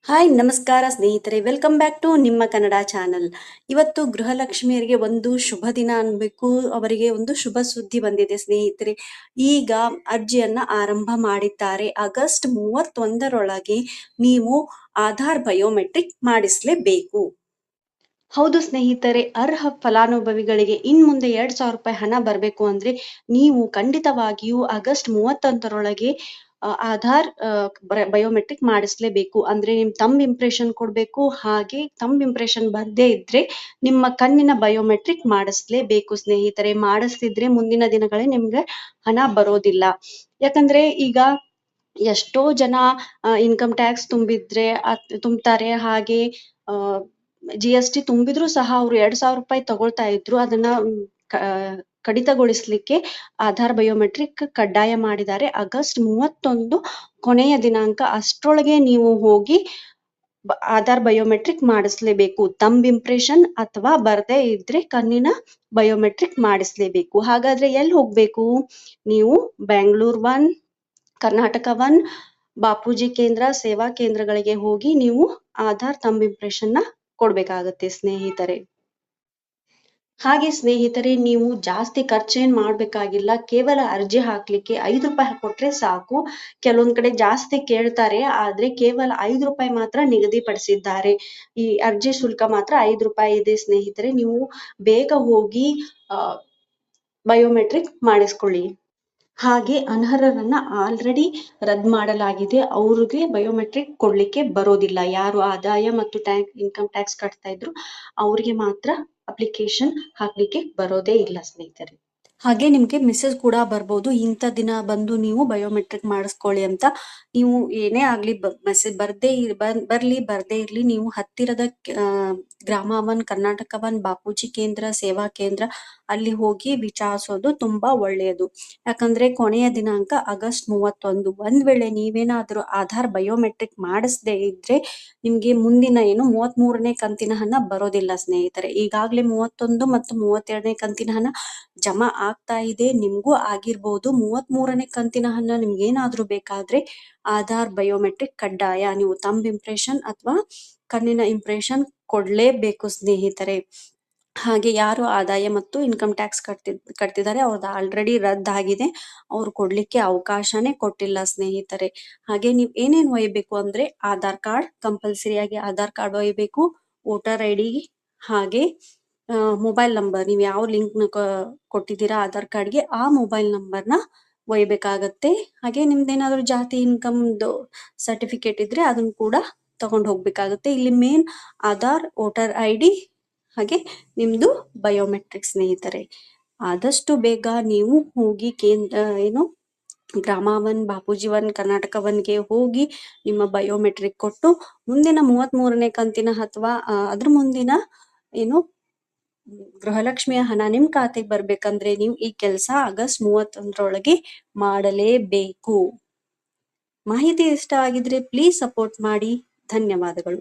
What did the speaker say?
Hi ನಮಸ್ಕಾರ ಸ್ನೇಹಿತರೆ, welcome back to ನಿಮ್ಮ ಕನ್ನಡ ಚಾನಲ್. ಇವತ್ತು ಗೃಹಲಕ್ಷ್ಮಿಯರಿಗೆ ಒಂದು ಶುಭ ದಿನ ಅನ್ಬೇಕು. ಅವರಿಗೆ ಒಂದು ಶುಭ ಸುದ್ದಿ ಬಂದಿದೆ ಸ್ನೇಹಿತರೆ. ಈಗ ಅರ್ಜಿಯನ್ನ ಆರಂಭ ಮಾಡಿದ್ದಾರೆ. ಆಗಸ್ಟ್ 31ರೊಳಗೆ ನೀವು ಆಧಾರ್ ಬಯೋಮೆಟ್ರಿಕ್ ಮಾಡಿಸಲೇಬೇಕು. ಹೌದು ಸ್ನೇಹಿತರೆ, ಅರ್ಹ ಫಲಾನುಭವಿಗಳಿಗೆ ಮುಂದೆ 2,000 ರೂಪಾಯಿ ಹಣ ಬರಬೇಕು ಅಂದ್ರೆ ನೀವು ಖಂಡಿತವಾಗಿಯೂ ಆಗಸ್ಟ್ 31ರೊಳಗೆ ಆಧಾರ್ ಬಯೋಮೆಟ್ರಿಕ್ ಮಾಡಿಸ್ಲೇಬೇಕು. ಅಂದ್ರೆ ನಿಮ್ ತಮ್ಮ ಇಂಪ್ರೆಷನ್ ಕೊಡ್ಬೇಕು. ಹಾಗೆ ತಮ್ಮ ಇಂಪ್ರೆಷನ್ ಬರ್ದೇ ಇದ್ರೆ ನಿಮ್ಮ ಕಣ್ಣಿನ ಬಯೋಮೆಟ್ರಿಕ್ ಮಾಡಿಸ್ಲೇಬೇಕು ಸ್ನೇಹಿತರೆ. ಮಾಡಿಸ್ತಿದ್ರೆ ಮುಂದಿನ ದಿನಗಳೇ ನಿಮ್ಗೆ ಹಣ ಬರೋದಿಲ್ಲ. ಯಾಕಂದ್ರೆ ಈಗ ಎಷ್ಟೋ ಜನ ಇನ್ಕಮ್ ಟ್ಯಾಕ್ಸ್ ತುಂಬ್ತಾರೆ. ಹಾಗೆ GST ತುಂಬಿದ್ರು ಸಹ ಅವ್ರು 2,000 ರೂಪಾಯಿ ತಗೊಳ್ತಾ ಇದ್ರು. ಅದನ್ನ ಕಡಿತಗೊಳಿಸ್ಲಿಕ್ಕೆ ಆಧಾರ್ ಬಯೋಮೆಟ್ರಿಕ್ ಕಡ್ಡಾಯ ಮಾಡಿದ್ದಾರೆ. ಆಗಸ್ಟ್ 31 ಕೊನೆಯ ದಿನಾಂಕ. ಅಷ್ಟ್ರೊಳಗೆ ನೀವು ಹೋಗಿ ಆಧಾರ್ ಬಯೋಮೆಟ್ರಿಕ್ ಮಾಡಿಸ್ಲೇಬೇಕು. ತಂಬ್ ಇಂಪ್ರೆಷನ್ ಅಥವಾ ಬರ್ದೇ ಇದ್ರೆ ಕಣ್ಣಿನ ಬಯೋಮೆಟ್ರಿಕ್ ಮಾಡಿಸ್ಲೇಬೇಕು. ಹಾಗಾದ್ರೆ ಎಲ್ಲಿ ಹೋಗ್ಬೇಕು? ನೀವು ಬೆಂಗಳೂರು 1, ಕರ್ನಾಟಕ 1, ಬಾಪೂಜಿ ಕೇಂದ್ರ, ಸೇವಾ ಕೇಂದ್ರಗಳಿಗೆ ಹೋಗಿ ನೀವು ಆಧಾರ್ ತಂಬ್ ಇಂಪ್ರೆಷನ್ ನ ಕೊಡ್ಬೇಕಾಗತ್ತೆ ಸ್ನೇಹಿತರೆ. ಹಾಗೆ ಸ್ನೇಹಿತರೆ, ನೀವು ಜಾಸ್ತಿ ಖರ್ಚೇನ್ ಮಾಡ್ಬೇಕಾಗಿಲ್ಲ. ಕೇವಲ ಅರ್ಜಿ ಹಾಕ್ಲಿಕ್ಕೆ 5 ರೂಪಾಯಿ ಕೊಟ್ರೆ ಸಾಕು. ಕೆಲವೊಂದ್ ಕಡೆ ಜಾಸ್ತಿ ಕೇಳ್ತಾರೆ, ಆದ್ರೆ ಕೇವಲ 5 ರೂಪಾಯಿ ಮಾತ್ರ ನಿಗದಿಪಡಿಸಿದ್ದಾರೆ. ಈ ಅರ್ಜಿ ಶುಲ್ಕ ಮಾತ್ರ 5 ರೂಪಾಯಿ ಇದೆ ಸ್ನೇಹಿತರೆ. ನೀವು ಬೇಗ ಹೋಗಿ ಬಯೋಮೆಟ್ರಿಕ್ ಮಾಡಿಸ್ಕೊಳ್ಳಿ. ಹಾಗೆ ಅನರ್ಹರನ್ನ ಆಲ್ರೆಡಿ ರದ್ದು ಮಾಡಲಾಗಿದೆ. ಅವ್ರಿಗೆ ಬಯೋಮೆಟ್ರಿಕ್ ಕೊಡ್ಲಿಕ್ಕೆ ಬರೋದಿಲ್ಲ. ಯಾರು ಆದಾಯ ಮತ್ತು ಇನ್ಕಮ್ ಟ್ಯಾಕ್ಸ್ ಕಟ್ತಾ ಇದ್ರು ಅವ್ರಿಗೆ ಮಾತ್ರ ಅಪ್ಲಿಕೇಶನ್ ಹಾಕ್ಲಿಕ್ಕೆ ಬರೋದೇ ಇಲ್ಲ ಸ್ನೇಹಿತರೆ. ಹಾಗೆ ನಿಮ್ಗೆ ಮೆಸೇಜ್ ಕೂಡ ಬರ್ಬೋದು, ಇಂಥ ದಿನ ಬಂದು ನೀವು ಬಯೋಮೆಟ್ರಿಕ್ ಮಾಡಿಸ್ಕೊಳ್ಳಿ ಅಂತ. ನೀವು ಏನೇ ಆಗ್ಲಿ ಮೆಸೇಜ್ ಬರ್ದೇ ಇರ್ಲಿ, ನೀವು ಹತ್ತಿರದ ಗ್ರಾಮ 1, ಕರ್ನಾಟಕ 1, ಬಾಪೂಜಿ ಕೇಂದ್ರ, ಸೇವಾ ಕೇಂದ್ರ ಅಲ್ಲಿ ಹೋಗಿ ವಿಚಾರಿಸೋದು ತುಂಬಾ ಒಳ್ಳೆಯದು. ಯಾಕಂದ್ರೆ ಕೊನೆಯ ದಿನಾಂಕ ಆಗಸ್ಟ್ 31. ಒಂದ್ ವೇಳೆ ನೀವೇನಾದ್ರೂ ಆಧಾರ್ ಬಯೋಮೆಟ್ರಿಕ್ ಮಾಡಿಸದೇ ಇದ್ರೆ ನಿಮ್ಗೆ ಮುಂದಿನ 33ನೇ ಕಂತಿನ ಹಣ ಬರೋದಿಲ್ಲ ಸ್ನೇಹಿತರೆ. ಈಗಾಗ್ಲೇ 31 ಮತ್ತು 32ನೇ ಕಂತಿನ ಹಣ ಜಮಾ ಆಗ್ತಾ ಇದೆ. ನಿಮ್ಗೂ ಆಗಿರ್ಬೋದು. 33ನೇ ಕಂತಿನ ಹಣ ನಿಮ್ಗೇನಾದ್ರೂ ಬೇಕಾದ್ರೆ ಆಧಾರ್ ಬಯೋಮೆಟ್ರಿಕ್ ಕಡ್ಡಾಯ. ನೀವು ತಂಬ್ ಇಂಪ್ರೆಷನ್ ಅಥವಾ ಕಣ್ಣಿನ ಇಂಪ್ರೆಷನ್ ಕೊಡ್ಲೇಬೇಕು ಸ್ನೇಹಿತರೆ. ಹಾಗೆ ಯಾರು ಆದಾಯ ಮತ್ತು ಇನ್ಕಮ್ ಟ್ಯಾಕ್ಸ್ ಕಟ್ತಿದ್ದಾರೆ ಅವ್ರದ್ದು ಆಲ್ರೆಡಿ ರದ್ದಾಗಿದೆ. ಅವ್ರು ಕೊಡ್ಲಿಕ್ಕೆ ಅವಕಾಶನೇ ಕೊಟ್ಟಿಲ್ಲ ಸ್ನೇಹಿತರೆ. ಹಾಗೆ ನೀವ್ ಏನೇನ್ ಒಯ್ಯಬೇಕು ಅಂದ್ರೆ ಆಧಾರ್ ಕಾರ್ಡ್, ಕಂಪಲ್ಸರಿ ಆಗಿ ಆಧಾರ್ ಕಾರ್ಡ್ ಒಯ್ಯಬೇಕು, ವೋಟರ್ ID, ಹಾಗೆ ಮೊಬೈಲ್ ನಂಬರ್. ನೀವು ಯಾವ ಲಿಂಕ್ ಕೊಟ್ಟಿದ್ದೀರಾ ಆಧಾರ್ ಕಾರ್ಡ್ಗೆ ಆ ಮೊಬೈಲ್ ನಂಬರ್ನ ಒಯ್ಬೇಕಾಗತ್ತೆ. ಹಾಗೆ ನಿಮ್ದೇನಾದ್ರೂ ಜಾತಿ ಇನ್ಕಮ್ದು ಸರ್ಟಿಫಿಕೇಟ್ ಇದ್ರೆ ಅದನ್ನ ಕೂಡ ತಗೊಂಡ್ ಹೋಗ್ಬೇಕಾಗತ್ತೆ. ಇಲ್ಲಿ ಮೇನ್ ಆಧಾರ್, ವೋಟರ್ ID ಹಾಗೆ ನಿಮ್ದು ಬಯೋಮೆಟ್ರಿಕ್ ಸ್ನೇಹಿತರೆ. ಆದಷ್ಟು ಬೇಗ ನೀವು ಹೋಗಿ ಗ್ರಾಮ 1, ಬಾಪೂಜಿ 1, ಕರ್ನಾಟಕ 1ಗೆ ಹೋಗಿ ನಿಮ್ಮ ಬಯೋಮೆಟ್ರಿಕ್ ಕೊಟ್ಟು ಮುಂದಿನ 33ನೇ ಕಂತಿನ ಅಥವಾ ಅದ್ರ ಮುಂದಿನ ಗೃಹಲಕ್ಷ್ಮಿಯ ಹಣ ನಿಮ್ ಖಾತೆಗೆ ಬರ್ಬೇಕಂದ್ರೆ ನೀವು ಈ ಕೆಲಸ ಆಗಸ್ಟ್ 31ರೊಳಗೆ ಮಾಡಲೇಬೇಕು. ಮಾಹಿತಿ ಇಷ್ಟ ಆಗಿದ್ರೆ ಪ್ಲೀಸ್ ಸಪೋರ್ಟ್ ಮಾಡಿ. ಧನ್ಯವಾದಗಳು.